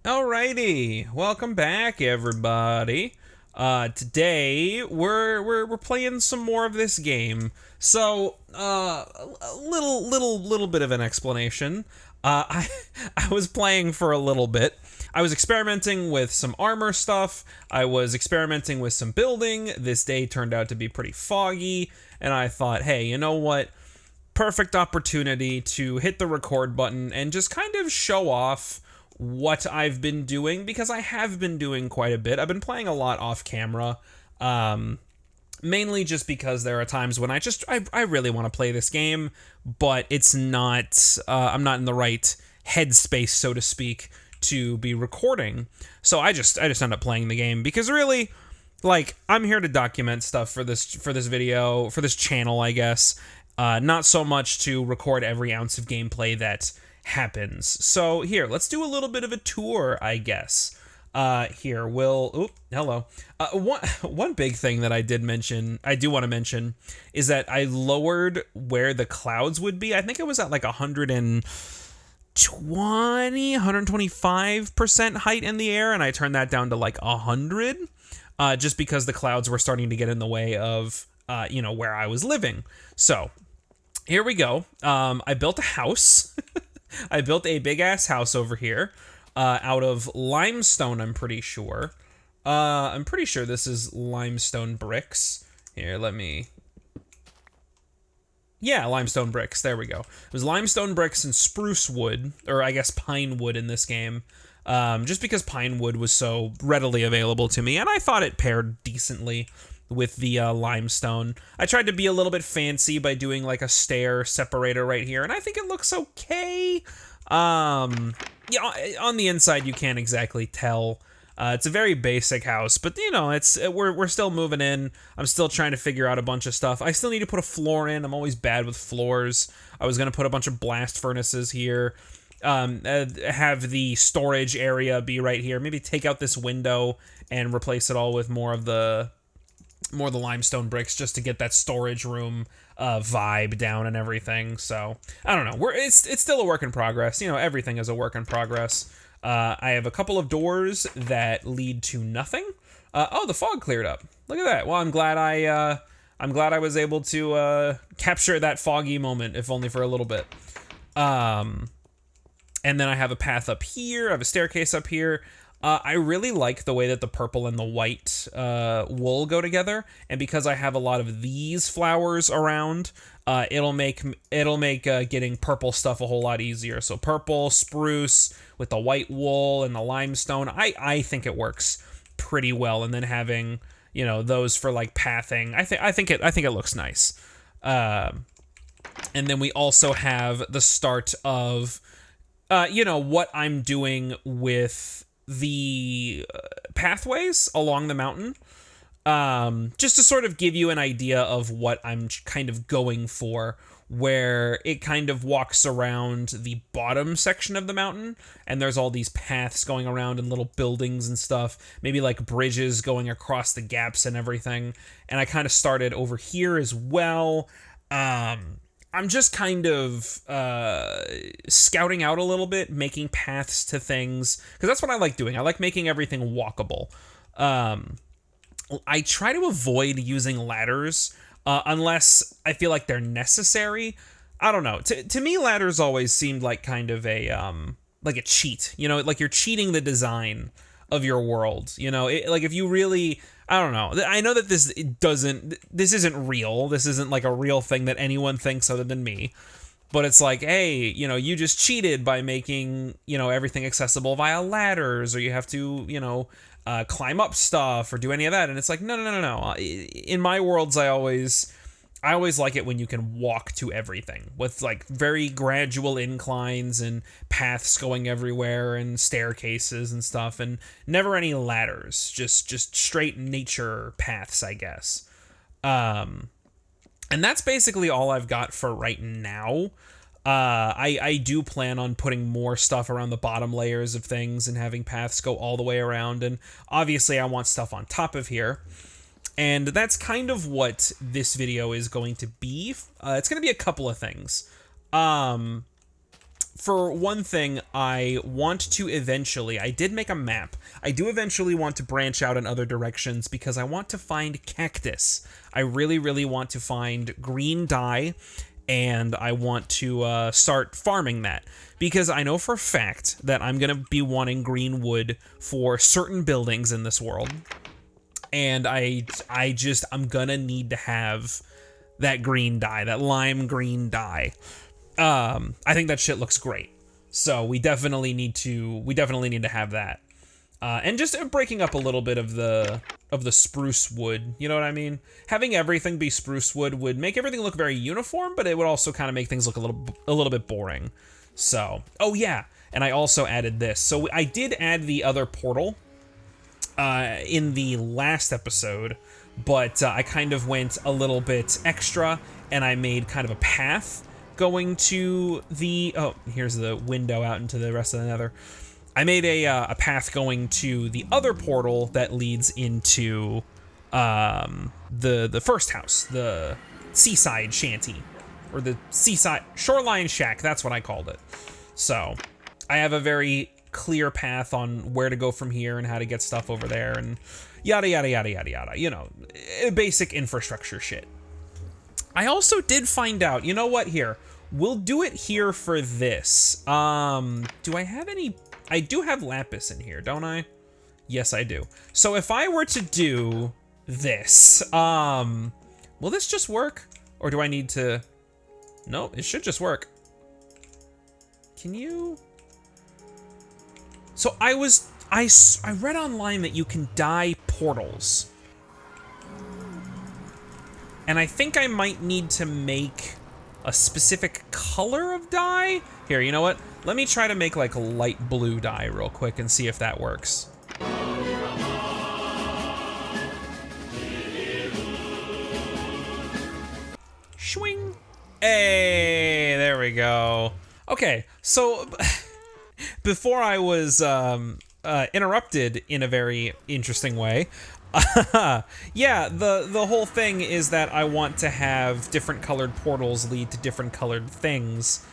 Alrighty, welcome back, everybody. Today we're playing some more of this game. So, a little bit of an explanation. I I was playing for a little bit. I was experimenting with some armor stuff. I was experimenting with some building. This day turned out to be pretty foggy, and I thought, hey, you know what? Perfect opportunity to hit the record button and just kind of show off what I've been doing, because I have been doing quite a bit. I've been playing a lot off camera, mainly just because there are times when I really want to play this game, but it's not, I'm not in the right headspace, so to speak, to be recording. So I just end up playing the game because really, like, I'm here to document stuff for this video, for this channel, I guess. Not so much to record every ounce of gameplay that happens. So here, let's do a little bit of a tour, I guess. Here, hello. One big thing that I do want to mention, is that I lowered where the clouds would be. I think it was at like 125% height in the air, and I turned that down to like 100, just because the clouds were starting to get in the way of, where I was living. So here we go. I built a house. I built a big ass house over here, out of limestone, I'm pretty sure. I'm pretty sure this is limestone bricks. Here, yeah, limestone bricks. There we go. It was limestone bricks and spruce wood, or I guess pine wood in this game. Just because pine wood was so readily available to me, and I thought it paired decently with the limestone. I tried to be a little bit fancy by doing like a stair separator right here, and I think it looks okay. Yeah, on the inside you can't exactly tell. It's a very basic house, but we're still moving in. I'm still trying to figure out a bunch of stuff. I still need to put a floor in. I'm always bad with floors. I was gonna put a bunch of blast furnaces here. Have the storage area be right here. Maybe take out this window and replace it all with more of the limestone bricks, just to get that storage room vibe down and everything. So I don't know. It's still a work in progress. Everything is a work in progress. I have a couple of doors that lead to nothing. Oh, the fog cleared up. Look at that. Well, I'm glad I was able to capture that foggy moment, if only for a little bit. And then I have a path up here. I have a staircase up here. I really like the way that the purple and the white wool go together, and because I have a lot of these flowers around, it'll make getting purple stuff a whole lot easier. So purple, spruce with the white wool and the limestone, I think it works pretty well. And then having those for like pathing, I think it looks nice. And then we also have the start of what I'm doing with the pathways along the mountain, just to sort of give you an idea of what I'm kind of going for, where it kind of walks around the bottom section of the mountain, and there's all these paths going around and little buildings and stuff, maybe like bridges going across the gaps and everything. And I kind of started over here as well. I'm just kind of scouting out a little bit, making paths to things, because that's what I like doing. I like making everything walkable. I try to avoid using ladders unless I feel like they're necessary. I don't know. To me, ladders always seemed like kind of like a cheat. Like you're cheating the design of your world. Like if you really, I don't know. I know that this isn't real. This isn't like a real thing that anyone thinks other than me. But it's like, hey, you just cheated by making, everything accessible via ladders, or you have to, climb up stuff or do any of that. And it's like, no. In my worlds, I always like it when you can walk to everything with like very gradual inclines and paths going everywhere and staircases and stuff, and never any ladders, just straight nature paths, I guess. And that's basically all I've got for right now. I do plan on putting more stuff around the bottom layers of things and having paths go all the way around, and obviously I want stuff on top of here. And that's kind of what this video is going to be. It's going to be a couple of things. for one thing, I want to eventually, I did make a map. I do eventually want to branch out in other directions because I want to find cactus. I really, really want to find green dye, and I want to start farming that because I know for a fact that I'm going to be wanting green wood for certain buildings in this world. And I'm going to need to have that green dye, that lime green dye. I think that shit looks great. So we definitely need to have that. And just breaking up a little bit of the spruce wood, you know what I mean? Having everything be spruce wood would make everything look very uniform, but it would also kind of make things look a little bit boring. So, oh yeah, and I also added this. So I did add the other portal in the last episode, but I kind of went a little bit extra, and I made kind of a path going to the, oh, here's the window out into the rest of the nether. I made a path going to the other portal that leads into the first house, the seaside shanty, or the seaside shoreline shack. That's what I called it. So I have a very clear path on where to go from here and how to get stuff over there and yada yada yada yada yada. You know, basic infrastructure shit. I also did find out, you know what, here, we'll do it here for this. Do I have any, I do have lapis in here, don't I? Yes, I do. So if I were to do this, will this just work? Or do I need to, no, it should just work. Can you? So I read online that you can dye portals. And I think I might need to make a specific color of dye. Here, you know what? Let me try to make like a light blue dye real quick and see if that works. Swing. Hey, there we go. Okay, so before I was interrupted in a very interesting way, yeah, the whole thing is that I want to have different colored portals lead to different colored things,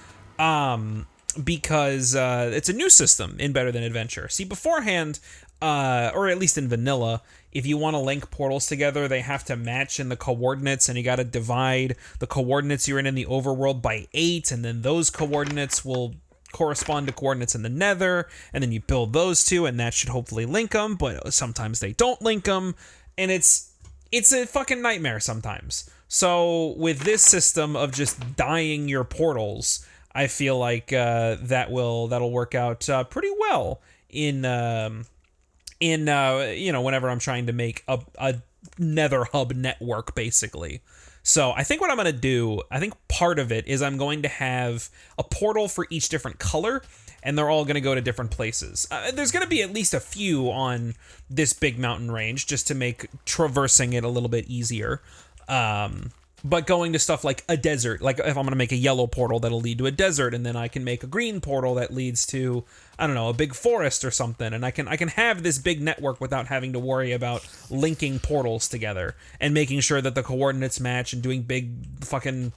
because it's a new system in Better Than Adventure. See, beforehand, or at least in vanilla, if you want to link portals together, they have to match in the coordinates, and you got to divide the coordinates you're in the overworld by 8, and then those coordinates will correspond to coordinates in the nether, and then you build those two, and that should hopefully link them, but sometimes they don't link them, and it's a fucking nightmare sometimes. So with this system of just dyeing your portals, I feel like that'll work out pretty well in you know, whenever I'm trying to make a nether hub network, basically. So I think what I'm going to do, I think part of it is I'm going to have a portal for each different color, and they're all going to go to different places. There's going to be at least a few on this big mountain range just to make traversing it a little bit easier. But going to stuff like a desert, like if I'm going to make a yellow portal that'll lead to a desert, and then I can make a green portal that leads to, I don't know, a big forest or something, and I can have this big network without having to worry about linking portals together and making sure that the coordinates match and doing big fucking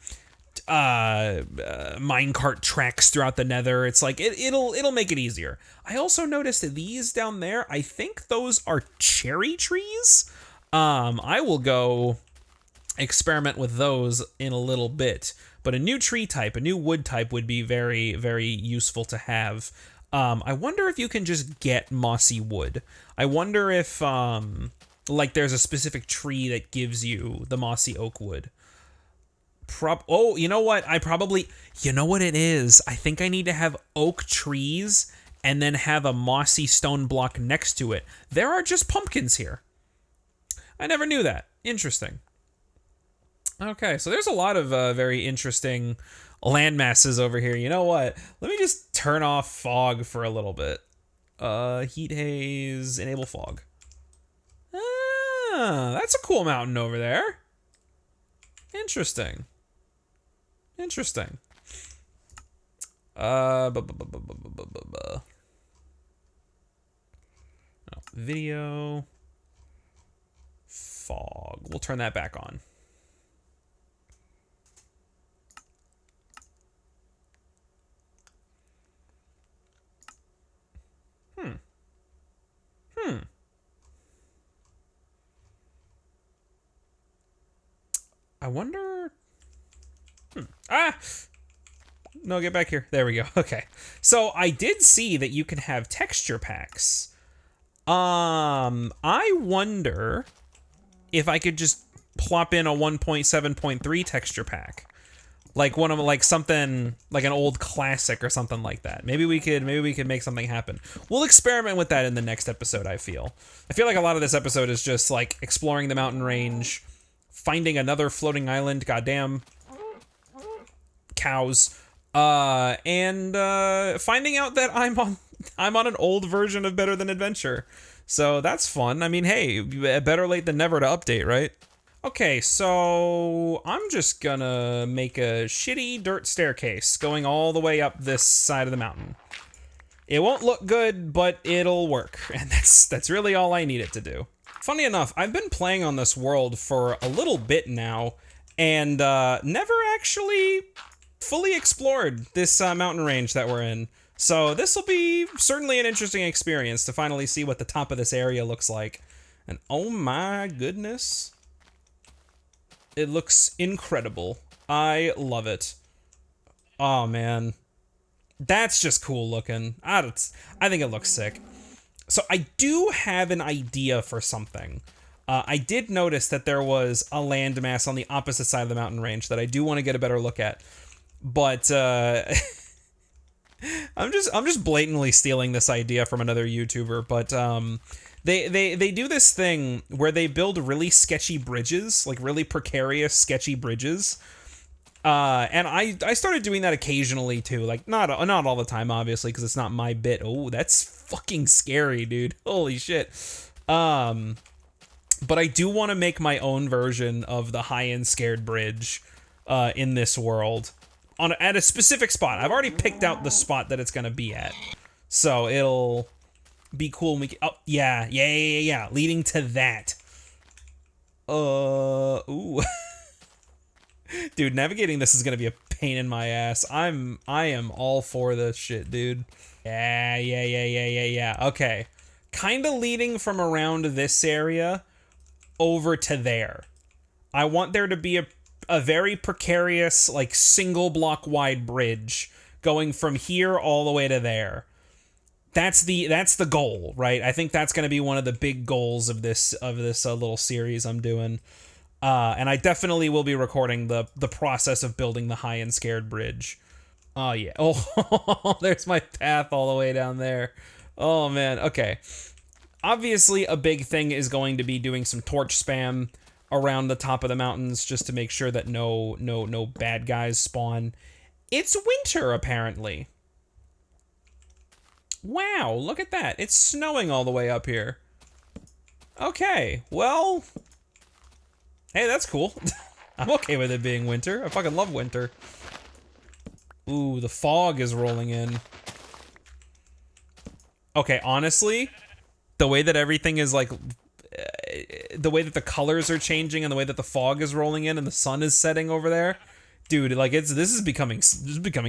minecart tracks throughout the nether. It's like it'll make it easier. I also noticed that these down there, I think those are cherry trees. I will go experiment with those in a little bit, but a new tree type, a new wood type would be very, very useful to have. I wonder if you can just get mossy wood. I wonder if like there's a specific tree that gives you the mossy oak wood. Oh, you know what? You know what it is? I think I need to have oak trees and then have a mossy stone block next to it. There are just pumpkins here. I never knew that. Interesting. Okay, so there's a lot of very interesting land masses over here. You know what? Let me just turn off fog for a little bit. Heat haze, enable fog. Ah, that's a cool mountain over there. Interesting. Interesting. Video. Fog. We'll turn that back on. I wonder... Ah! No, get back here. There we go. Okay. So I did see that you can have texture packs. I wonder if I could just plop in a 1.7.3 texture pack. Like one of something like an old classic or something like that. Maybe we could make something happen. We'll experiment with that in the next episode, I feel like a lot of this episode is just like exploring the mountain range, finding another floating island, goddamn cows, and finding out that I'm on an old version of Better Than Adventure. So that's fun. I mean, hey, better late than never to update, right? Okay, so I'm just gonna make a shitty dirt staircase going all the way up this side of the mountain. It won't look good, but it'll work, and that's really all I need it to do. Funny enough, I've been playing on this world for a little bit now, and never actually fully explored this mountain range that we're in. So this will be certainly an interesting experience to finally see what the top of this area looks like. And oh my goodness. It looks incredible. I love it. Oh man. That's just cool looking. I think it looks sick. So I do have an idea for something. I did notice that there was a landmass on the opposite side of the mountain range that I do want to get a better look at. But I'm just blatantly stealing this idea from another YouTuber, but they do this thing where they build really sketchy bridges, like really precarious, sketchy bridges. And I started doing that occasionally too, like not all the time, obviously, because it's not my bit. Oh, that's fucking scary, dude. Holy shit. But I do want to make my own version of the high-end scared bridge in this world. At a specific spot. I've already picked out the spot that it's gonna be at, so it'll be cool. And we can, oh yeah, leading to that. Ooh, dude, navigating this is gonna be a pain in my ass. I am all for this shit, dude. Yeah. Okay, kind of leading from around this area over to there. I want there to be a very precarious, like, single block wide bridge going from here all the way to there. That's the goal, right? I think that's going to be one of the big goals of this little series I'm doing. And I definitely will be recording the process of building the high and scared bridge. Oh yeah. Oh, there's my path all the way down there. Oh man. Okay. Obviously, a big thing is going to be doing some torch spam around the top of the mountains just to make sure that no bad guys spawn. It's winter, apparently. Wow, look at that. It's snowing all the way up here. Okay, well, hey, that's cool. I'm okay with it being winter. I fucking love winter. Ooh, the fog is rolling in. Okay, honestly, the way that everything is like, the way that the colors are changing and the way that the fog is rolling in and the sun is setting over there, dude, like this is becoming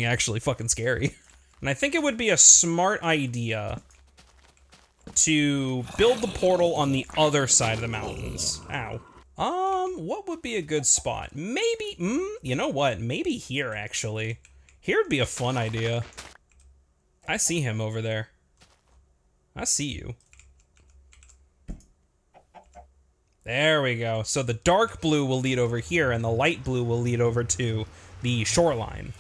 actually fucking scary. And I think it would be a smart idea to build the portal on the other side of the mountains. Ow. What would be a good spot? Maybe, you know what? Maybe here, actually. Here would be a fun idea. I see him over there. I see you. There we go. So the dark blue will lead over here, and the light blue will lead over to the shoreline.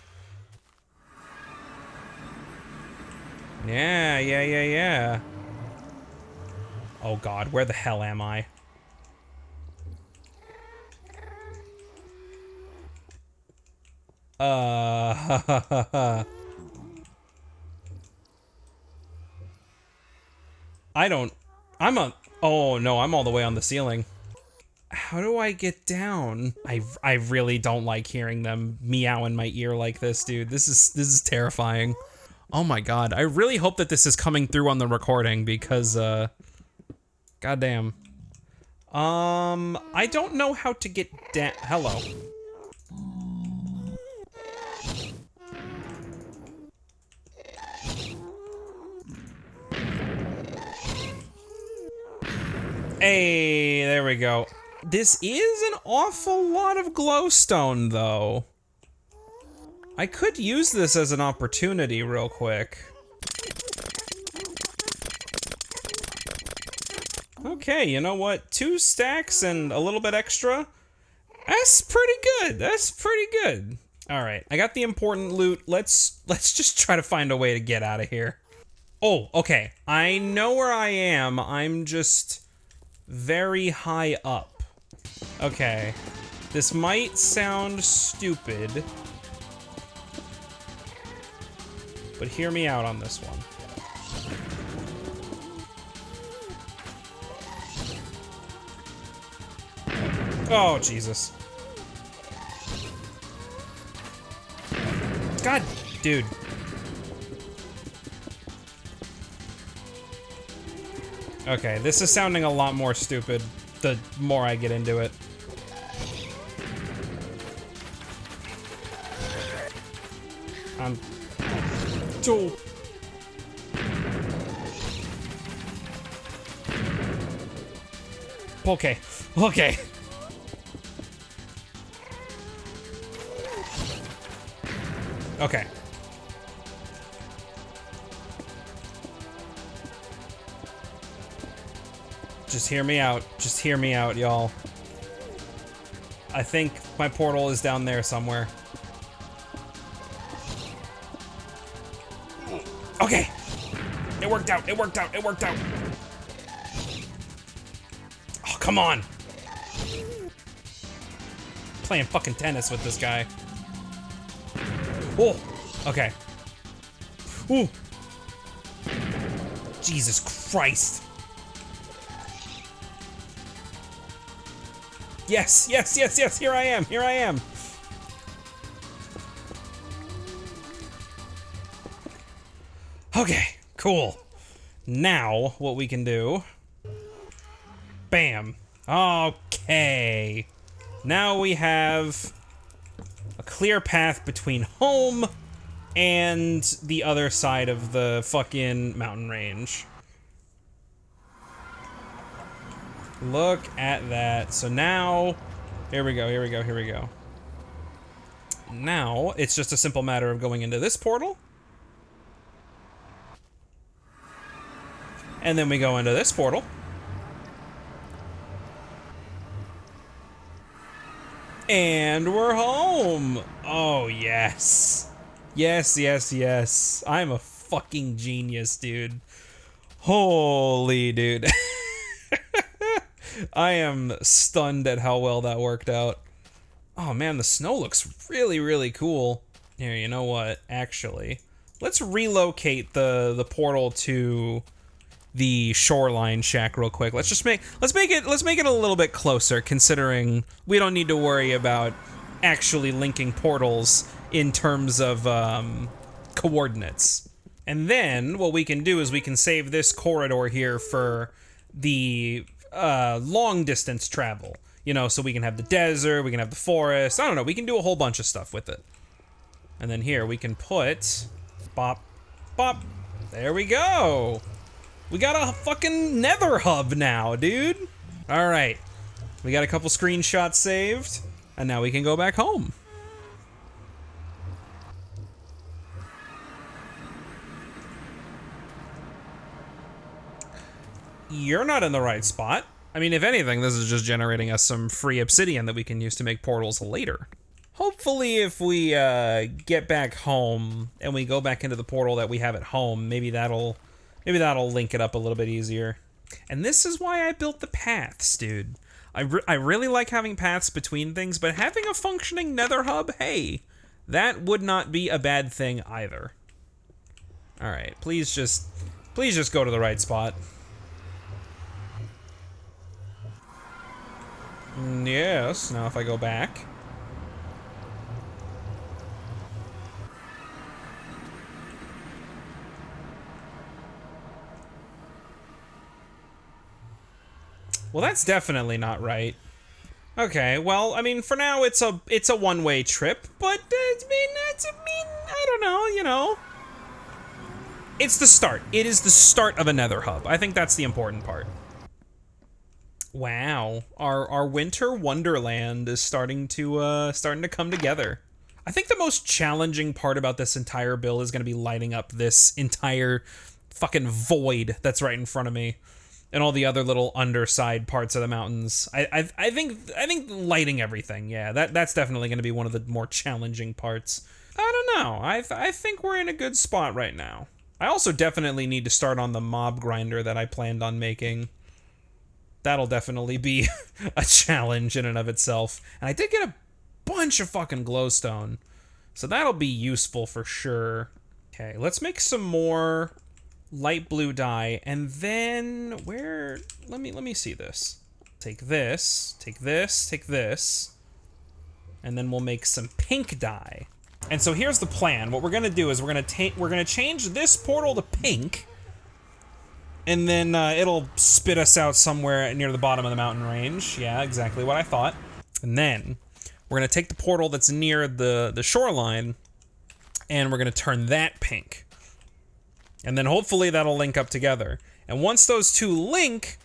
Yeah. Oh god, where the hell am I? Oh no, I'm all the way on the ceiling. How do I get down? I really don't like hearing them meow in my ear like this, dude. This is terrifying. Oh my god, I really hope that this is coming through on the recording because, goddamn. I don't know how to get down. Hello. Hey, there we go. This is an awful lot of glowstone, though. I could use this as an opportunity real quick. Okay, you know what? 2 stacks and a little bit extra. That's pretty good. That's pretty good. All right, I got the important loot. Let's just try to find a way to get out of here. Oh, okay. I know where I am. I'm just very high up. Okay. This might sound stupid, but hear me out on this one. Oh, Jesus. God, dude. Okay, this is sounding a lot more stupid the more I get into it. Oh. Okay, okay. Okay. Just hear me out. Just hear me out, y'all. I think my portal is down there somewhere. Okay. It worked out. It worked out. It worked out. Oh, come on. Playing fucking tennis with this guy. Oh, okay. Ooh. Jesus Christ. Yes, yes, yes, yes, here I am, here I am. Okay, cool. Now, what we can do... Bam. Okay. Now we have a clear path between home and the other side of the fucking mountain range. Look at that. So now, here we go, here we go, here we go. Now, it's just a simple matter of going into this portal. And then we go into this portal. And we're home. Oh, yes. Yes, yes, yes. I'm a fucking genius, dude. Holy dude. I am stunned at how well that worked out. Oh man, the snow looks really, really cool. Here, you know what? Actually, let's relocate the portal to the shoreline shack real quick. Let's make it a little bit closer, considering we don't need to worry about actually linking portals in terms of coordinates. And then what we can do is we can save this corridor here for the long distance travel, you know, so we can have the desert, we can have the forest, I don't know, we can do a whole bunch of stuff with it. And then here we can put bop, bop, there we go. We got a fucking nether hub now, dude. All right, we got a couple screenshots saved, and now we can go back home. You're not in the right spot. I mean, if anything, this is just generating us some free obsidian that we can use to make portals later. Hopefully, if we get back home and we go back into the portal that we have at home, maybe that'll link it up a little bit easier. And this is why I built the paths, dude. I really like having paths between things, but having a functioning nether hub, hey, that would not be a bad thing either. All right, please just go to the right spot. Yes, now if I go back. Well, that's definitely not right. Okay, well, I mean, for now it's a one-way trip, but I don't know, you know. It's the start. It is the start of a nether hub. I think that's the important part. Wow, our winter wonderland is starting to come together. I think the most challenging part about this entire build is going to be lighting up this entire fucking void that's right in front of me, and all the other little underside parts of the mountains. I think lighting everything, yeah, that's definitely going to be one of the more challenging parts. I don't know. I think we're in a good spot right now. I also definitely need to start on the mob grinder that I planned on making. That'll definitely be a challenge in and of itself. And I did get a bunch of fucking glowstone, so that'll be useful for sure. Okay, let's make some more light blue dye, and then where? Let me see this. Take this, take this, take this, and then we'll make some pink dye. And so here's the plan. What we're gonna do is we're gonna change this portal to pink, and then it'll spit us out somewhere near the bottom of the mountain range. Yeah, exactly what I thought. And then we're gonna take the portal that's near the shoreline, and we're gonna turn that pink. And then hopefully that'll link up together. And once those two link,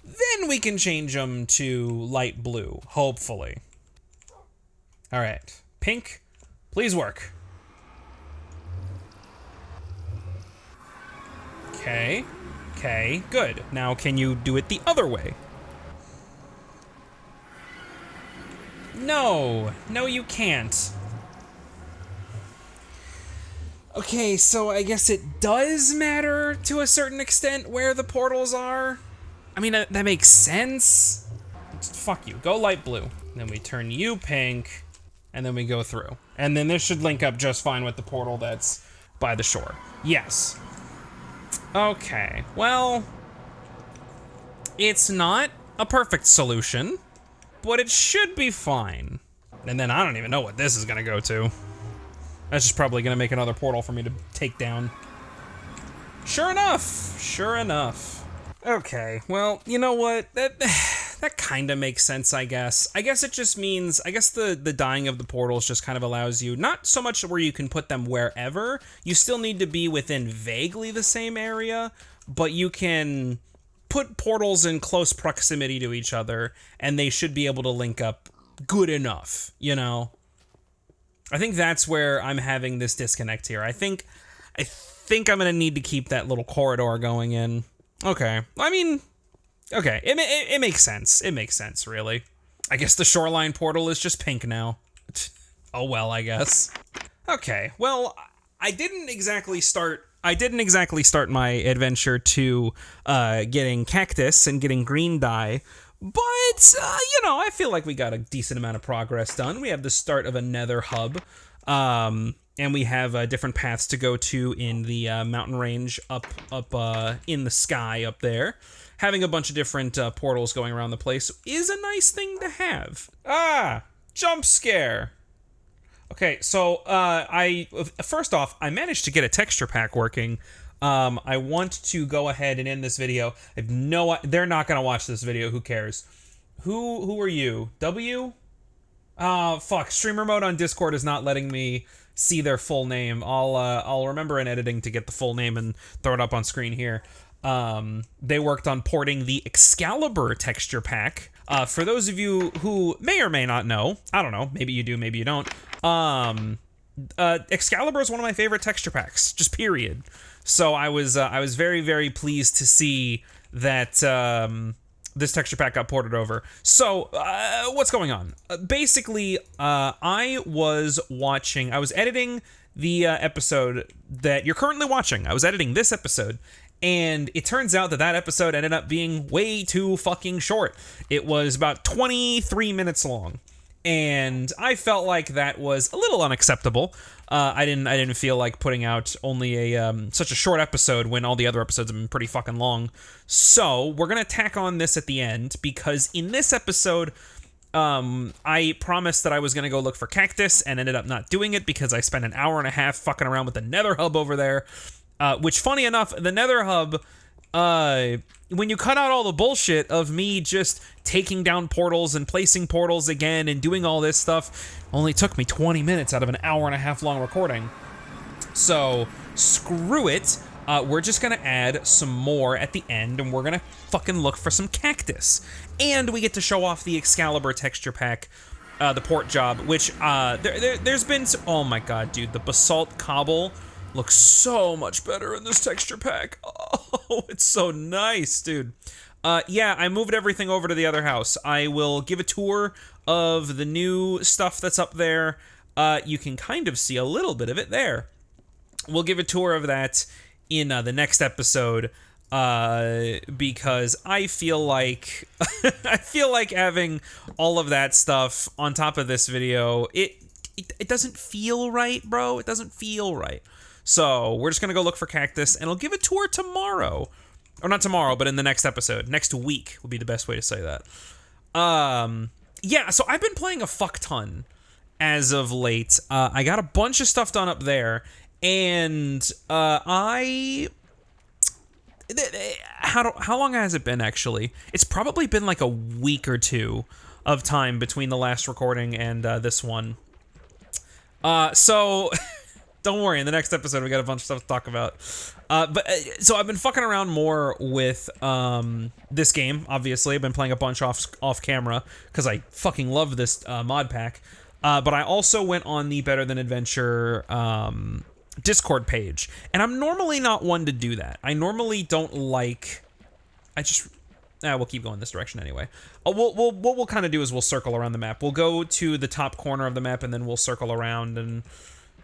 then we can change them to light blue, hopefully. All right, pink, please work. Okay, okay, good. Now can you do it the other way? No, no you can't. Okay, so I guess it does matter to a certain extent where the portals are. I mean, that makes sense. Fuck you, go light blue. Then we turn you pink, and then we go through. And then this should link up just fine with the portal that's by the shore. Yes. Okay, well, it's not a perfect solution, but it should be fine. And then I don't even know what this is gonna go to. That's just probably gonna make another portal for me to take down. Sure enough, sure enough. Okay, well, you know what? That kind of makes sense, I guess. I guess it just means, I guess the dyeing of the portals just kind of allows you, not so much where you can put them wherever, you still need to be within vaguely the same area, but you can put portals in close proximity to each other, and they should be able to link up good enough, you know? I think that's where I'm having this disconnect here. I think I'm gonna need to keep that little corridor going in. Okay, I mean, okay, it makes sense. It makes sense, really. I guess the shoreline portal is just pink now. Oh well, I guess. Okay, well, I didn't exactly start my adventure to getting cactus and getting green dye, but you know, I feel like we got a decent amount of progress done. We have the start of a nether hub, and we have different paths to go to in the mountain range up in the sky up there. Having a bunch of different portals going around the place is a nice thing to have. Ah, jump scare. Okay, so first off, I managed to get a texture pack working. I want to go ahead and end this video. They're not gonna watch this video. Who cares? Who are you? W? Fuck. Streamer mode on Discord is not letting me see their full name. I'll remember in editing to get the full name and throw it up on screen here. They worked on porting the Excalibur texture pack. For those of you who may or may not know, I don't know, maybe you do, maybe you don't. Excalibur is one of my favorite texture packs, just period. So I was very, very pleased to see that this texture pack got ported over. So what's going on? Basically, I was editing the episode that you're currently watching. I was editing this episode, and it turns out that episode ended up being way too fucking short. It was about 23 minutes long. And I felt like that was a little unacceptable. I didn't feel like putting out only such a short episode when all the other episodes have been pretty fucking long. So we're gonna tack on this at the end, because in this episode, I promised that I was gonna go look for cactus and ended up not doing it because I spent an hour and a half fucking around with the nether hub over there. Which, funny enough, the nether hub, when you cut out all the bullshit of me just taking down portals and placing portals again and doing all this stuff, only took me 20 minutes out of an hour and a half long recording. So, screw it. we're just gonna add some more at the end, and we're gonna fucking look for some cactus. And we get to show off the Excalibur texture pack, the port job, which there's been, oh my god, dude, the basalt cobble looks so much better in this texture pack. Oh, it's so nice, dude. Yeah, I moved everything over to the other house. I will give a tour of the new stuff that's up there. You can kind of see a little bit of it there. We'll give a tour of that in the next episode, because I feel like I feel like having all of that stuff on top of this video, it doesn't feel right, bro. It doesn't feel right. So we're just gonna go look for cactus, and I'll give a tour tomorrow, or not tomorrow, but in the next episode. Next week would be the best way to say that. Yeah. So I've been playing a fuck ton as of late. I got a bunch of stuff done up there. And how long has it been, actually? It's probably been like a week or two of time between the last recording and this one. So don't worry, in the next episode we got a bunch of stuff to talk about. So I've been fucking around more with this game. Obviously, I've been playing a bunch off camera because I fucking love this mod pack. But I also went on the Better Than Adventure Discord page, and I'm normally not one to do that. I normally don't like. We'll keep going this direction anyway. What we'll kind of do is we'll circle around the map. We'll go to the top corner of the map, and then we'll circle around and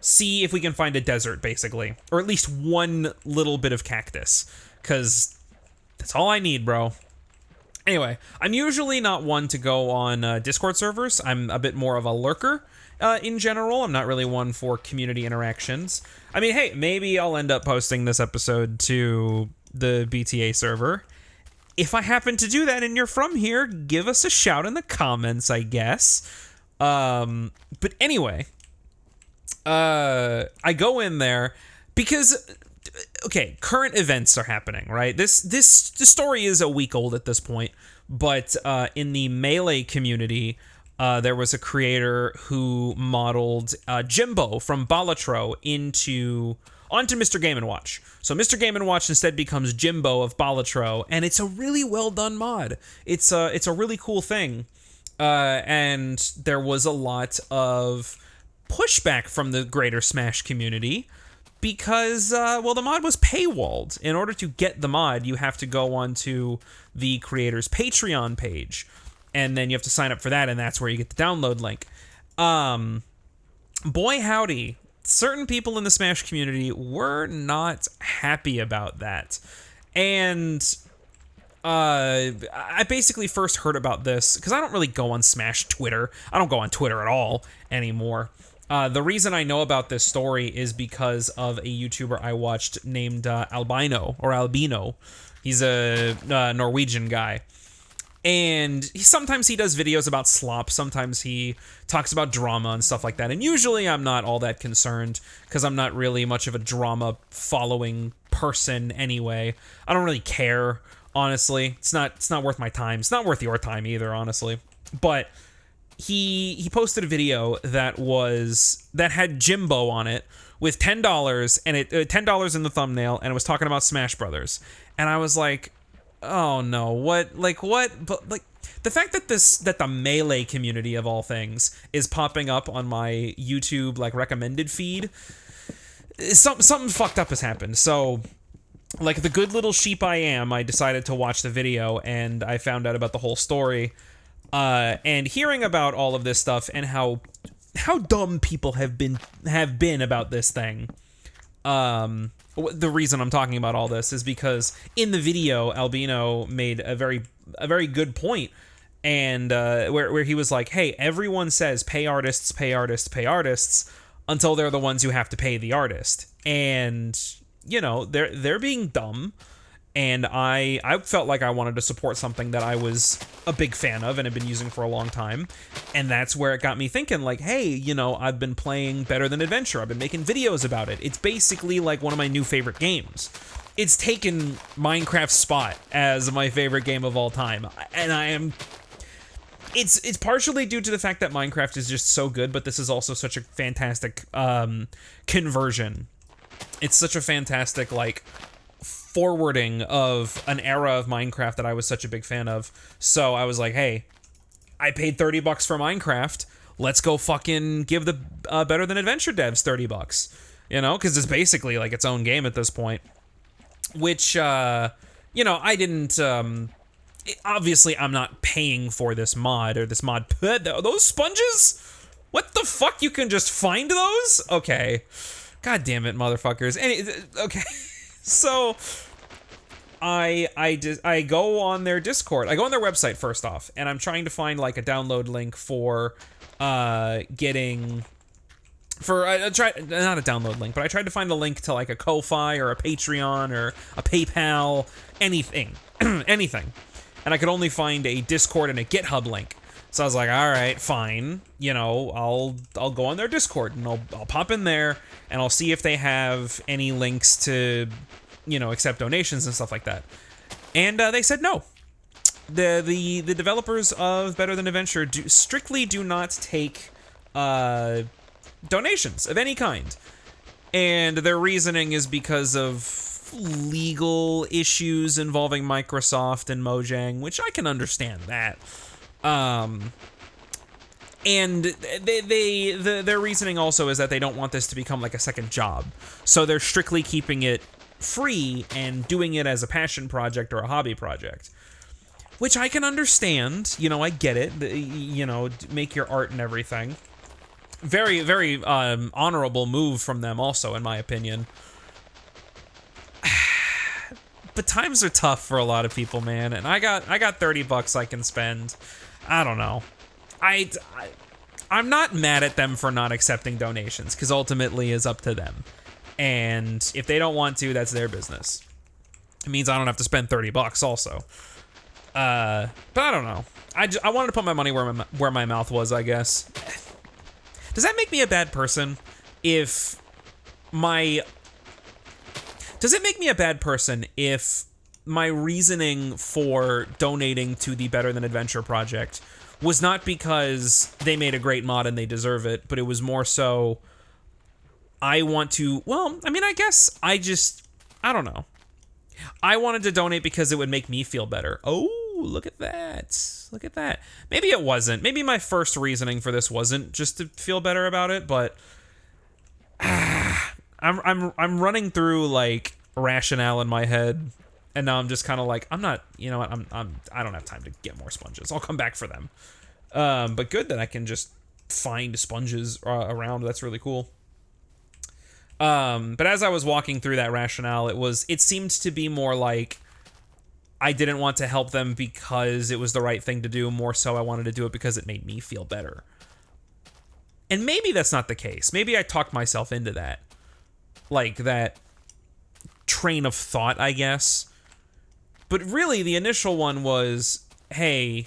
see if we can find a desert, basically, or at least one little bit of cactus, because that's all I need, bro. Anyway, I'm usually not one to go on Discord servers. I'm a bit more of a lurker. In general, I'm not really one for community interactions. I mean, hey, maybe I'll end up posting this episode to the BTA server. If I happen to do that and you're from here, give us a shout in the comments, I guess. But anyway, I go in there because, okay, current events are happening, right? This story is a week old at this point, but in the Melee community, there was a creator who modeled Jimbo from Balatro onto Mr. Game & Watch. So Mr. Game & Watch instead becomes Jimbo of Balatro, and it's a really well done mod. It's a really cool thing, and there was a lot of pushback from the greater Smash community because, well, the mod was paywalled. In order to get the mod, you have to go onto the creator's Patreon page, and then you have to sign up for that, and that's where you get the download link. Boy howdy, certain people in the Smash community were not happy about that. And I basically first heard about this because I don't really go on Smash Twitter. I don't go on Twitter at all anymore. The reason I know about this story is because of a YouTuber I watched named Albino. He's a Norwegian guy. And sometimes he does videos about slop, sometimes he talks about drama and stuff like that. And usually I'm not all that concerned because I'm not really much of a drama following person anyway. I don't really care, honestly. It's not worth my time. It's not worth your time either, honestly. But he posted a video that had Jimbo on it with $10 and $10 in the thumbnail, and it was talking about Smash Brothers. And I was like, oh no, what? But like the fact that the Melee community of all things is popping up on my YouTube like recommended feed, something fucked up has happened. So, like the good little sheep I am, I decided to watch the video, and I found out about the whole story. And hearing about all of this stuff and how dumb people have been about this thing. The reason I'm talking about all this is because in the video, Albino made a very good point, and where he was like, "Hey, everyone says pay artists, pay artists, pay artists, until they're the ones who have to pay the artist, and you know they're being dumb." And I felt like I wanted to support something that I was a big fan of and had been using for a long time. And that's where it got me thinking, like, hey, you know, I've been playing Better Than Adventure. I've been making videos about it. It's basically like one of my new favorite games. It's taken Minecraft's spot as my favorite game of all time. And it's partially due to the fact that Minecraft is just so good, but this is also such a fantastic conversion. It's such a fantastic, like, forwarding of an era of Minecraft that I was such a big fan of. So I was like, hey, I paid $30 for Minecraft. Let's go fucking give the Better Than Adventure devs $30, you know, because it's basically like its own game at this point. Which, you know, I didn't. Obviously, I'm not paying for this mod or this mod. Those sponges? What the fuck? You can just find those? Okay. God damn it, motherfuckers. Okay. So I go on their Discord. I go on their website first off, and I'm trying to find like a download link for getting. I tried, not a download link, but I tried to find a link to like a Ko-Fi or a Patreon or a PayPal, anything, anything. And I could only find a Discord and a GitHub link. So I was like, all right, fine. You know, I'll go on their Discord and I'll pop in there and I'll see if they have any links to, you know, accept donations and stuff like that. And they said no. The developers of Better Than Adventure strictly do not take donations of any kind. And their reasoning is because of legal issues involving Microsoft and Mojang, which I can understand that. And their reasoning also is that they don't want this to become like a second job. So they're strictly keeping it free and doing it as a passion project or a hobby project. Which I can understand. You know, I get it. You know, make your art and everything. Very, very honorable move from them also, in my opinion. But times are tough for a lot of people, man. And I got $30 I can spend. I don't know. I'm not mad at them for not accepting donations, because ultimately it's up to them. And if they don't want to, that's their business. It means I don't have to spend $30 also. But I don't know. I wanted to put my money where my mouth was, I guess. Does that make me a bad person if my... Does it make me a bad person if my reasoning for donating to the Better Than Adventure project was not because they made a great mod and they deserve it, but it was more so I want to, well, I mean, I guess I don't know. I wanted to donate because it would make me feel better. Oh, look at that. Look at that. Maybe it wasn't. Maybe my first reasoning for this wasn't just to feel better about it, but I'm running through like rationale in my head, and now I'm just kind of like, I'm not, you know what, I don't have time to get more sponges. I'll come back for them. But good that I can just find sponges around. That's really cool. But as I was walking through that rationale, it seemed to be more like I didn't want to help them because it was the right thing to do. More so, I wanted to do it because it made me feel better. And maybe that's not the case. Maybe I talked myself into that. Like that train of thought, I guess. But really, the initial one was, hey,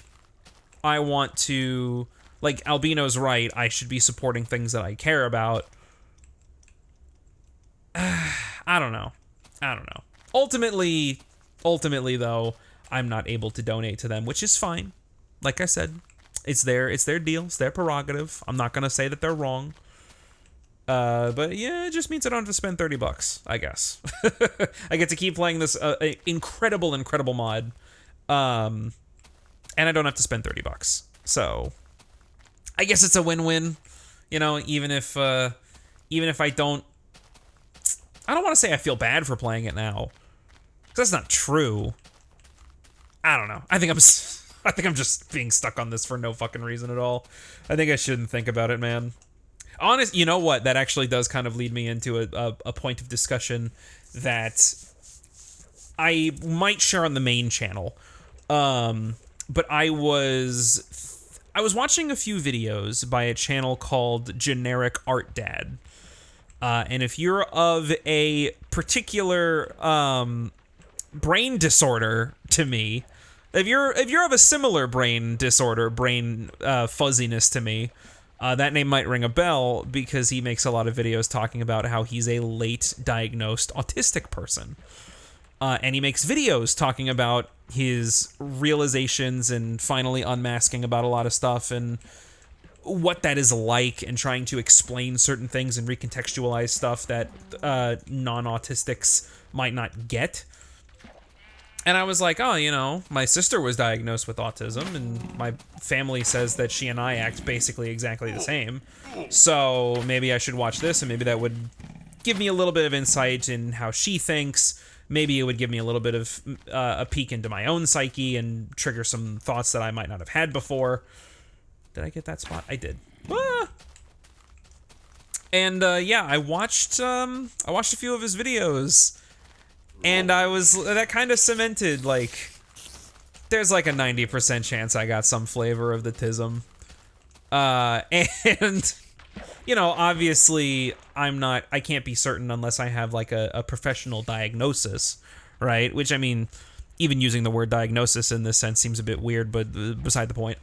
I want to, like, Albino's right, I should be supporting things that I care about. I don't know. Ultimately, though, I'm not able to donate to them, which is fine. Like I said, it's their deal, it's their prerogative. I'm not gonna say that they're wrong. But yeah, it just means I don't have to spend $30, I guess. I get to keep playing this incredible mod, and I don't have to spend $30. So I guess it's a win-win. You know, even if I don't want to say I feel bad for playing it now. That's not true. I don't know. I think I'm just being stuck on this for no fucking reason at all. I think I shouldn't think about it, man. You know what? That actually does kind of lead me into a point of discussion that I might share on the main channel. But I was watching a few videos by a channel called Generic Art Dad. And if you're of a particular brain disorder to me, if you're of a similar brain disorder, brain fuzziness to me, that name might ring a bell because he makes a lot of videos talking about how he's a late diagnosed autistic person. And he makes videos talking about his realizations and finally unmasking about a lot of stuff and what that is like, and trying to explain certain things and recontextualize stuff that non-autistics might not get. And I was like, oh, you know, my sister was diagnosed with autism, and my family says that she and I act basically exactly the same. So maybe I should watch this, and maybe that would give me a little bit of insight in how she thinks. Maybe it would give me a little bit of a peek into my own psyche and trigger some thoughts that I might not have had before. Did I get that spot? I did. Ah! And yeah, I watched a few of his videos, and that kind of cemented, like, there's like a 90% chance I got some flavor of the tism. And you know, obviously I can't be certain unless I have like a professional diagnosis, right? Which, I mean, even using the word diagnosis in this sense seems a bit weird, but beside the point.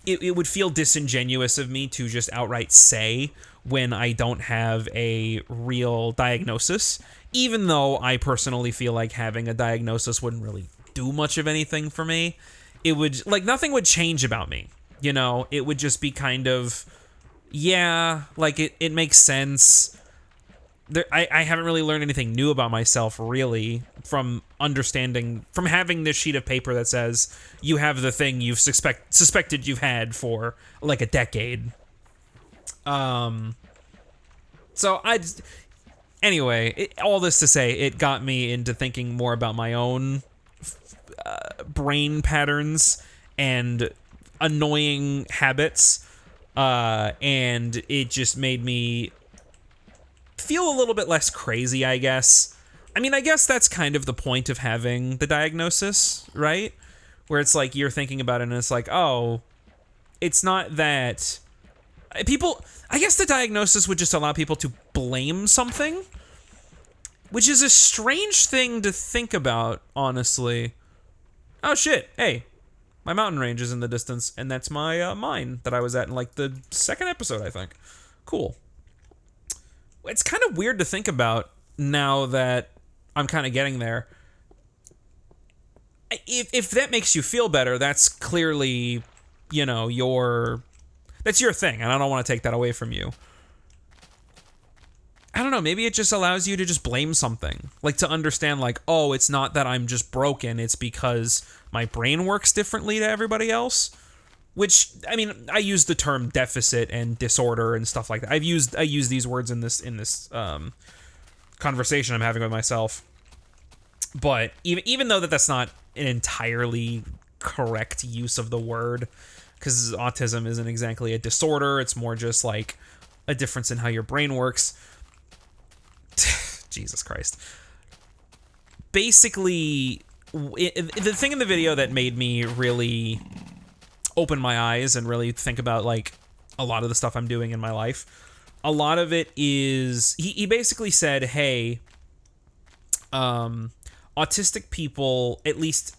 It would feel disingenuous of me to just outright say when I don't have a real diagnosis, even though I personally feel like having a diagnosis wouldn't really do much of anything for me. It would, like, nothing would change about me, you know? It would just be kind of, yeah, like, it makes sense. I haven't really learned anything new about myself, really, from having this sheet of paper that says you have the thing you've suspected you've had for like a decade. Anyway, all this to say, it got me into thinking more about my own brain patterns and annoying habits, and it just made me feel a little bit less crazy, I guess. I mean, I guess that's kind of the point of having the diagnosis, right? Where it's like you're thinking about it and it's like, oh, it's not that people, I guess the diagnosis would just allow people to blame something, which is a strange thing to think about, honestly. Oh shit, hey, my mountain range is in the distance, and that's my mine that I was at in like the second episode, I think. Cool. It's kind of weird to think about now that I'm kind of getting there. If that makes you feel better, that's clearly, you know, that's your thing, and I don't want to take that away from you. I don't know, maybe it just allows you to just blame something. Like, to understand, like, oh, it's not that I'm just broken, it's because my brain works differently to everybody else. Which, I mean, I use the term deficit and disorder and stuff like that. I use these words in this conversation I'm having with myself. But even though that's not an entirely correct use of the word, because autism isn't exactly a disorder, it's more just like a difference in how your brain works. Jesus Christ. Basically, the thing in the video that made me really open my eyes and really think about, like, a lot of the stuff I'm doing in my life, a lot of it is, he basically said, hey, autistic people, at least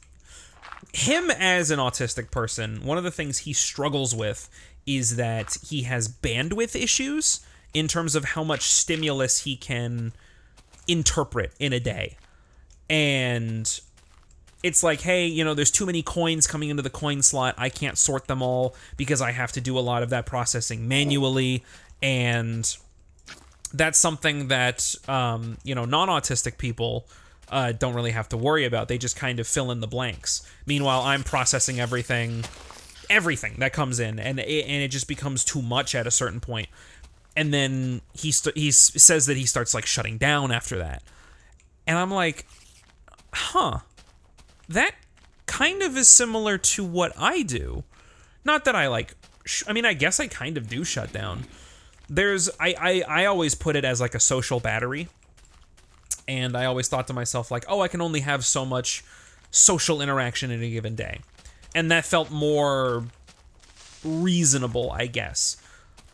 him as an autistic person, one of the things he struggles with is that he has bandwidth issues in terms of how much stimulus he can interpret in a day. And it's like, hey, you know, there's too many coins coming into the coin slot. I can't sort them all because I have to do a lot of that processing manually. And that's something that, you know, non-autistic people don't really have to worry about. They just kind of fill in the blanks. Meanwhile, I'm processing everything that comes in, and it just becomes too much at a certain point. And then he says that he starts, like, shutting down after that. And I'm like, huh. That kind of is similar to what I do. Not that I, like, I mean, I guess I kind of do shut down. I always put it as, like, a social battery. And I always thought to myself, like, oh, I can only have so much social interaction in a given day. And that felt more reasonable, I guess.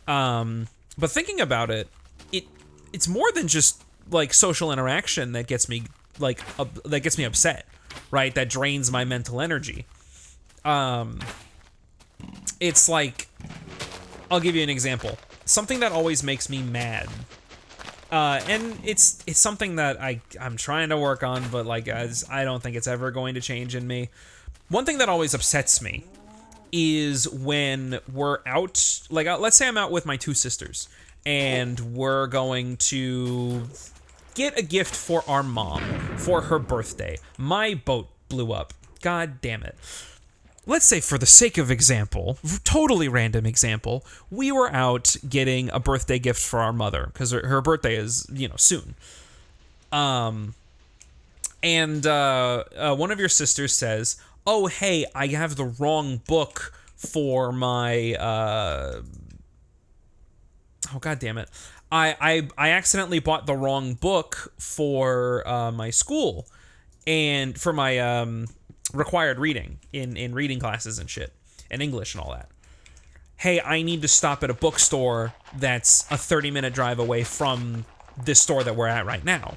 But thinking about it, it's more than just, like, social interaction that gets me, like, that gets me upset. Right, that drains my mental energy. It's like, I'll give you an example. Something that always makes me mad, and it's something that I'm trying to work on, but, like, as I don't think it's ever going to change in me. One thing that always upsets me is when we're out, like, let's say I'm out with my two sisters, and we're going to, get a gift for our mom for her birthday. My boat blew up. God damn it. Let's say, for the sake of example, totally random example, we were out getting a birthday gift for our mother because her birthday is, soon. And one of your sisters says, "Oh, hey, I have the wrong book for my oh, God damn it. I accidentally bought the wrong book for my school and for my required reading in reading classes and shit, and English and all that. Hey, I need to stop at a bookstore that's a 30-minute drive away from this store that we're at right now."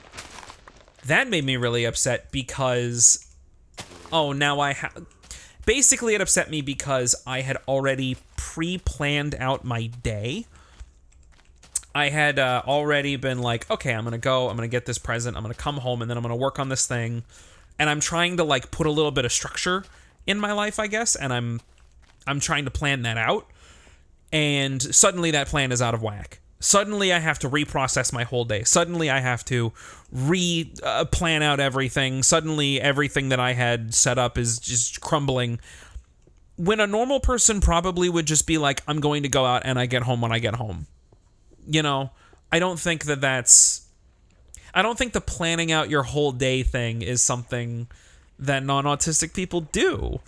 That made me really upset because, basically it upset me because I had already pre-planned out my day. I had already been like, okay, I'm going to get this present, I'm going to come home, and then I'm going to work on this thing. And I'm trying to like put a little bit of structure in my life, I guess, and I'm trying to plan that out. And suddenly that plan is out of whack. Suddenly I have to reprocess my whole day. Suddenly I have to plan out everything. Suddenly everything that I had set up is just crumbling. When a normal person probably would just be like, I'm going to go out and I get home when I get home. I don't think I don't think the planning out your whole day thing is something that non-autistic people do.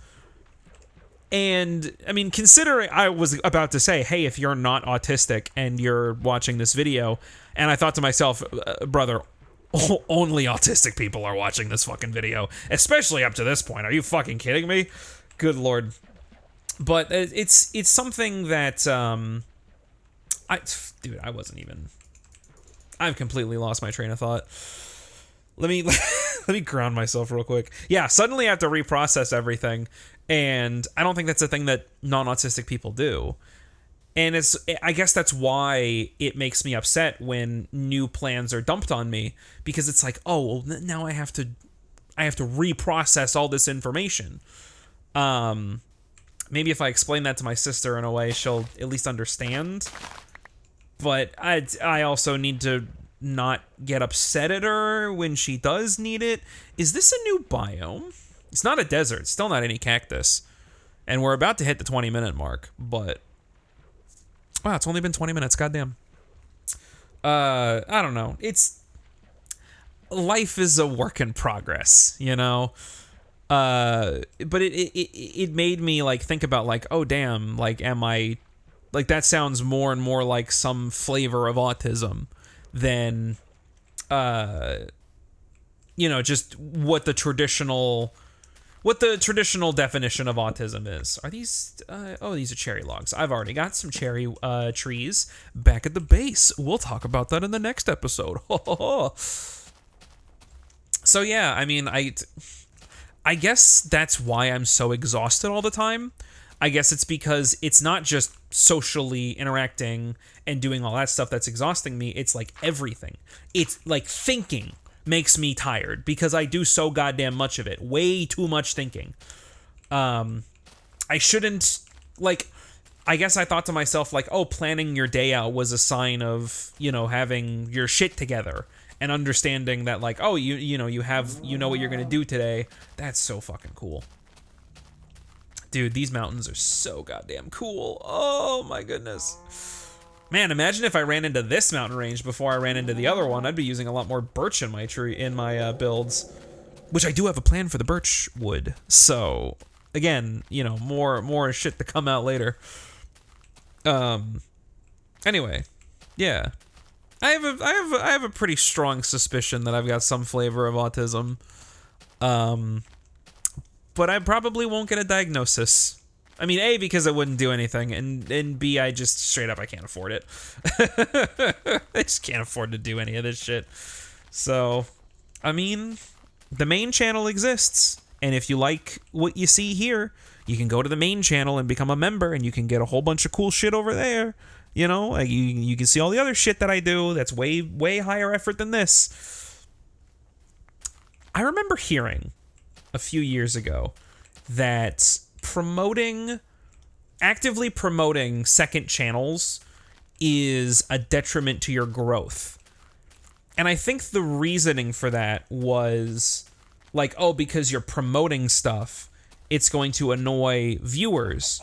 And, I mean, considering I was about to say, hey, if you're not autistic and you're watching this video, and I thought to myself, brother, only autistic people are watching this fucking video, especially up to this point. Are you fucking kidding me? Good Lord. But it's something that, I've completely lost my train of thought. Let me ground myself real quick. Yeah, suddenly I have to reprocess everything, and I don't think that's a thing that non-autistic people do. And I guess that's why it makes me upset when new plans are dumped on me, because it's like, oh, well, now I have to reprocess all this information. Maybe if I explain that to my sister in a way, she'll at least understand. But I also need to not get upset at her when she does need it. Is this a new biome? It's not a desert. It's still not any cactus. And we're about to hit the 20-minute mark, but... Wow, it's only been 20 minutes. Goddamn. I don't know. Life is a work in progress, But it made me, like, think about, like, oh, damn, like, am I... Like, that sounds more and more like some flavor of autism than, just what the traditional definition of autism is. Are these, these are cherry logs. I've already got some cherry trees back at the base. We'll talk about that in the next episode. So, yeah, I mean, I guess that's why I'm so exhausted all the time. I guess it's because it's not just socially interacting and doing all that stuff that's exhausting me. It's like everything. It's like thinking makes me tired because I do so goddamn much of it. Way too much thinking. I shouldn't, like, I guess I thought to myself, like, oh, planning your day out was a sign of, having your shit together and understanding that, like, oh, you know what you're going to do today. That's so fucking cool. Dude, these mountains are so goddamn cool. Oh my goodness. Man, imagine if I ran into this mountain range before I ran into the other one. I'd be using a lot more birch in my builds, which I do have a plan for the birch wood. So, again, more shit to come out later. Anyway, yeah. I have a pretty strong suspicion that I've got some flavor of autism. But I probably won't get a diagnosis. I mean, A, because it wouldn't do anything, and B, I just straight up, I can't afford it. I just can't afford to do any of this shit. So, I mean, the main channel exists, and if you like what you see here, you can go to the main channel and become a member, and you can get a whole bunch of cool shit over there. Like you can see all the other shit that I do that's way, way higher effort than this. I remember hearing a few years ago that actively promoting second channels is a detriment to your growth. And I think the reasoning for that was like, oh, because you're promoting stuff, it's going to annoy viewers.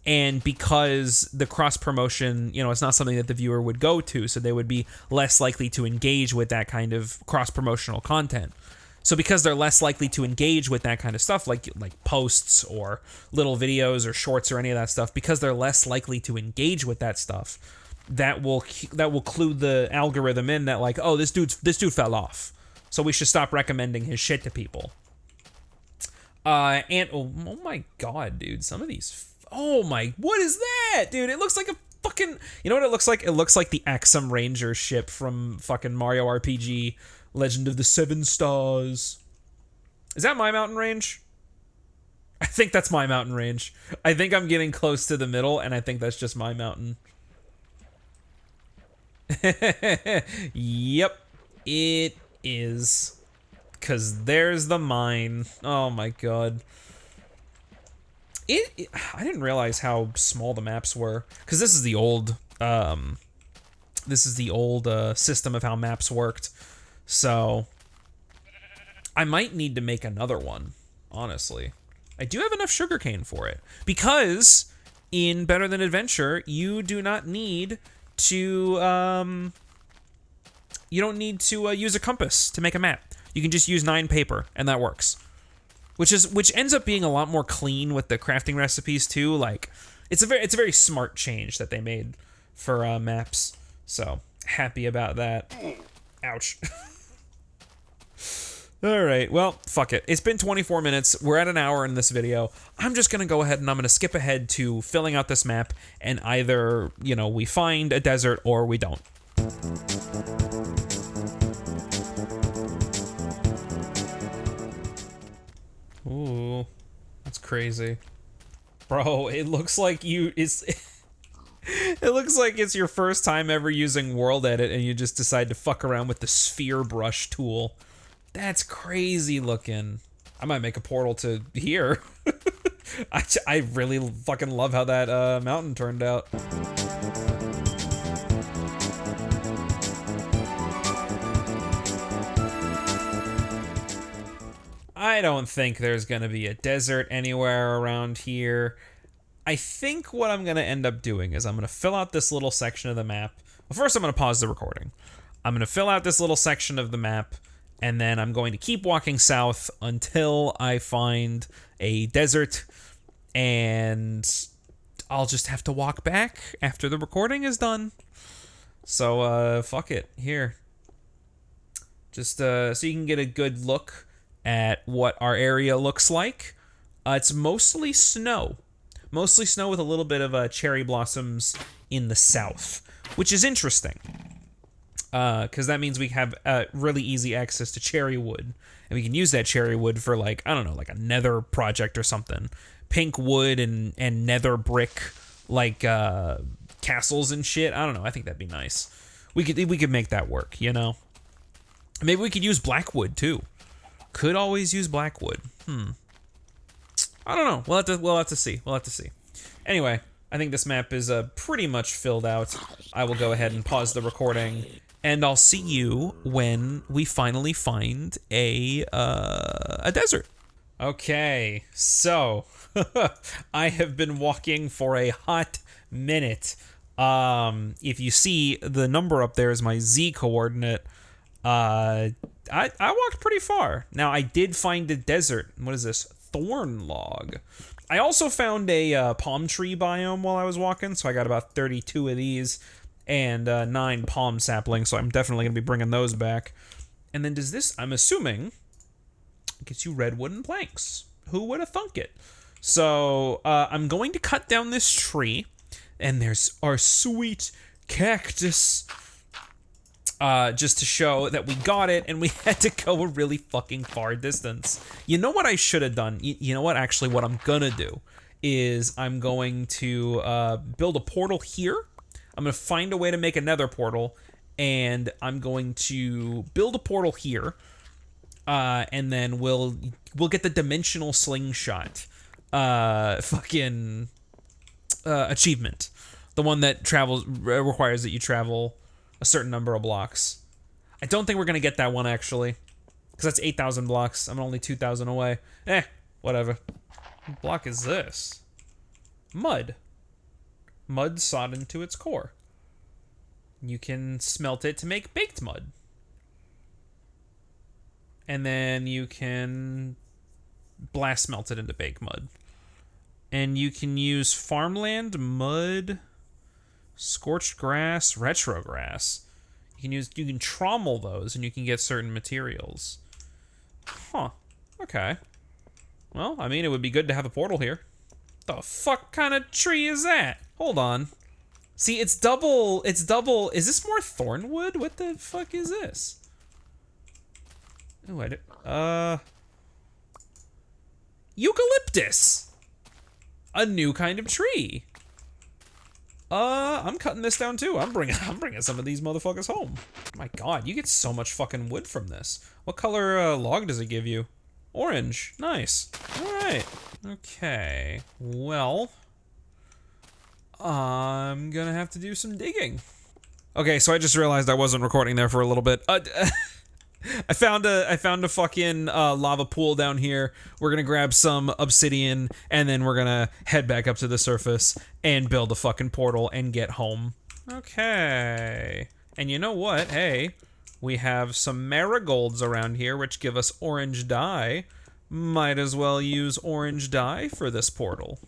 And because the cross promotion, you know, it's not something that the viewer would go to, so they would be less likely to engage with that kind of cross promotional content. So because they're less likely to engage with that kind of stuff, like posts or little videos or shorts or any of that stuff, because they're less likely to engage with that stuff, that will clue the algorithm in that, like, oh, this dude fell off, so we should stop recommending his shit to people. And oh my god, dude, some of these, oh my, what is that, dude? It looks like a fucking, you know what it looks like? It looks like the Axum Ranger ship from fucking Mario RPG Legend of the Seven Stars. Is that my mountain range? I think that's my mountain range. I think I'm getting close to the middle, and I think that's just my mountain. Yep, it is. Because there's the mine. Oh my god. I didn't realize how small the maps were. Because this is the old system of how maps worked. So I might need to make another one, honestly. I do have enough sugarcane for it. Because in Better Than Adventure, you do not need to use a compass to make a map. You can just use 9 paper, and that works. Which ends up being a lot more clean with the crafting recipes too. Like, it's a very smart change that they made for maps. So happy about that. Ouch. All right, well, fuck it. It's been 24 minutes. We're at an hour in this video. I'm just gonna go ahead and I'm gonna skip ahead to filling out this map, and either, you know, we find a desert or we don't. Ooh, that's crazy. Bro, it looks like it looks like it's your first time ever using World Edit and you just decide to fuck around with the sphere brush tool. That's crazy looking. I might make a portal to here. I really fucking love how that mountain turned out. I don't think there's gonna be a desert anywhere around here. I think what I'm gonna end up doing is I'm gonna fill out this little section of the map. Well, first I'm gonna pause the recording. I'm gonna fill out this little section of the map, and then I'm going to keep walking south until I find a desert, and I'll just have to walk back after the recording is done. So, fuck it. Here. Just, so you can get a good look at what our area looks like. It's mostly snow. Mostly snow with a little bit of cherry blossoms in the south, which is interesting. Because that means we have really easy access to cherry wood, and we can use that cherry wood for, like, I don't know, like a nether project or something. Pink wood and nether brick, like castles and shit. I don't know. I think that'd be nice. We could make that work, you know. Maybe we could use black wood too. Could always use black wood. I don't know. We'll have to see. We'll have to see. Anyway, I think this map is pretty much filled out. I will go ahead and pause the recording, and I'll see you when we finally find a desert. Okay, so I have been walking for a hot minute. If you see the number up there is my Z coordinate. I walked pretty far. Now I did find a desert. What is this? Thorn log. I also found a palm tree biome while I was walking, so I got about 32 of these and 9 palm saplings, so I'm definitely going to be bringing those back. And then does this, I'm assuming, gets you red wooden planks. Who would have thunk it? So I'm going to cut down this tree, and there's our sweet cactus. Just to show that we got it, and we had to go a really fucking far distance. You know what I should have done? You know what? Actually, what I'm gonna do is I'm going to build a portal here. I'm gonna find a way to make a nether portal, and I'm going to build a portal here, and then we'll get the dimensional slingshot achievement, the one that requires that you travel a certain number of blocks. I don't think we're gonna get that one, actually. Because that's 8,000 blocks. I'm only 2,000 away. Whatever. What block is this? Mud. Mud sodden to its core. You can smelt it to make baked mud. And then you can blast smelt it into baked mud. And you can use farmland, mud, scorched grass, retro grass. You can trommel those and you can get certain materials. Huh. Okay. Well, I mean, it would be good to have a portal here. The fuck kind of tree is that? Hold on. See, it's double. Is this more thornwood? What the fuck is this? Oh, eucalyptus. A new kind of tree. I'm cutting this down too. I'm bringing some of these motherfuckers home. My God, you get so much fucking wood from this. What color log does it give you? Orange. Nice. All right. Okay. Well, I'm gonna have to do some digging. Okay, so I just realized I wasn't recording there for a little bit. I found a fucking lava pool down here. We're gonna grab some obsidian and then we're gonna head back up to the surface and build a fucking portal and get home. Okay. And you know what? Hey, we have some marigolds around here which give us orange dye. Might as well use orange dye for this portal.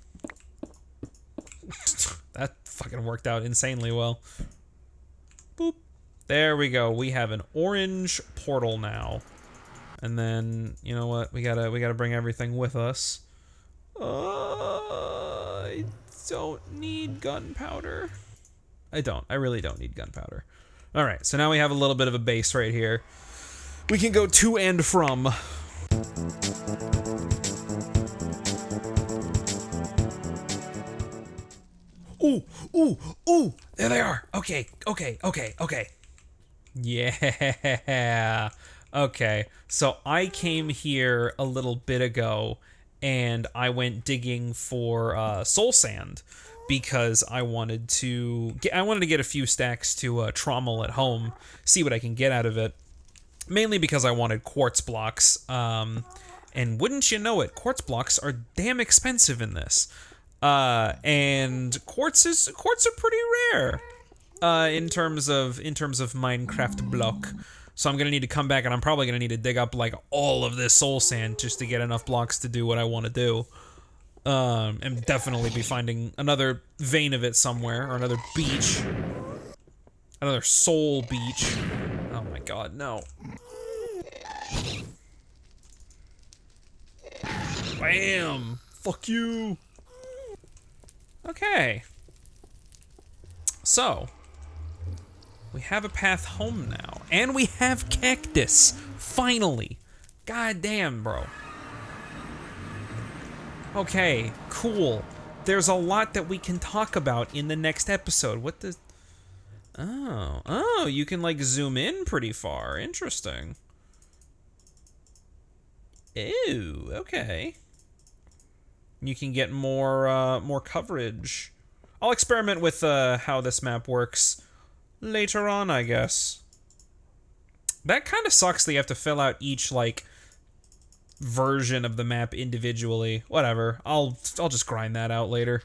That fucking worked out insanely well. Boop. There we go. We have an orange portal now. And then, you know what? We gotta bring everything with us. I don't need gunpowder. I really don't need gunpowder. All right, so now we have a little bit of a base right here. We can go to and from. Ooh, there they are. Okay. Yeah, okay. So I came here a little bit ago and I went digging for soul sand because I wanted to get a few stacks to trommel at home, see what I can get out of it. Mainly because I wanted quartz blocks, and wouldn't you know it, quartz blocks are damn expensive in this. And quartz are pretty rare, in terms of Minecraft block. So I'm gonna need to come back and I'm probably gonna need to dig up like all of this soul sand just to get enough blocks to do what I want to do. And definitely be finding another vein of it somewhere, or another beach. Another soul beach. Oh my God, no. Bam! Fuck you! Okay. So, we have a path home now. And we have cactus! Finally! God damn, bro. Okay, cool. There's a lot that we can talk about in the next episode. What the... Oh, you can like zoom in pretty far. Interesting. Ew, okay. You can get more coverage. I'll experiment with how this map works later on, I guess. That kind of sucks that you have to fill out each like version of the map individually. Whatever. I'll just grind that out later.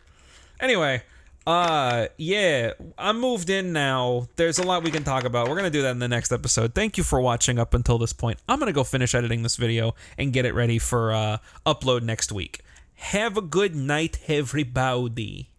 Anyway, yeah, I'm moved in now. There's a lot we can talk about. We're gonna do that in the next episode. Thank you for watching up until this point. I'm gonna go finish editing this video and get it ready for upload next week. Have a good night, everybody.